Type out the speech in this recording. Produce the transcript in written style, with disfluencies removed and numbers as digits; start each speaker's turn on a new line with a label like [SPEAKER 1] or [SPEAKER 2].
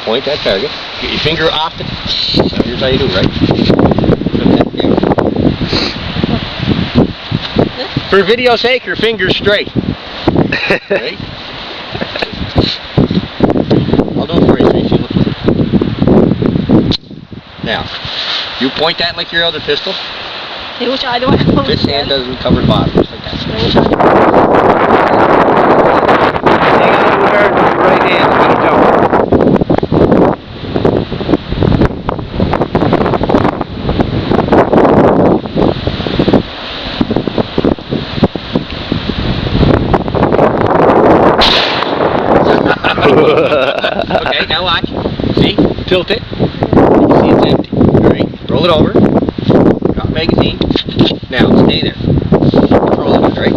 [SPEAKER 1] point that target. Get your finger off it. So here's how you do it, right? For video's sake, your finger's straight. Right? I'll do it for you, so you see. Now, you point that like your other pistol.
[SPEAKER 2] Okay, which eye do I cover?
[SPEAKER 1] This hand doesn't cover the bottom, just like that.
[SPEAKER 2] Which eye do I
[SPEAKER 3] Hang on to the guard with your right hand, it's gonna jump.
[SPEAKER 1] Okay, now watch. See? Tilt it. You see it's empty. Alright? Roll it over. Drop magazine. Now, stay there. Roll it, right?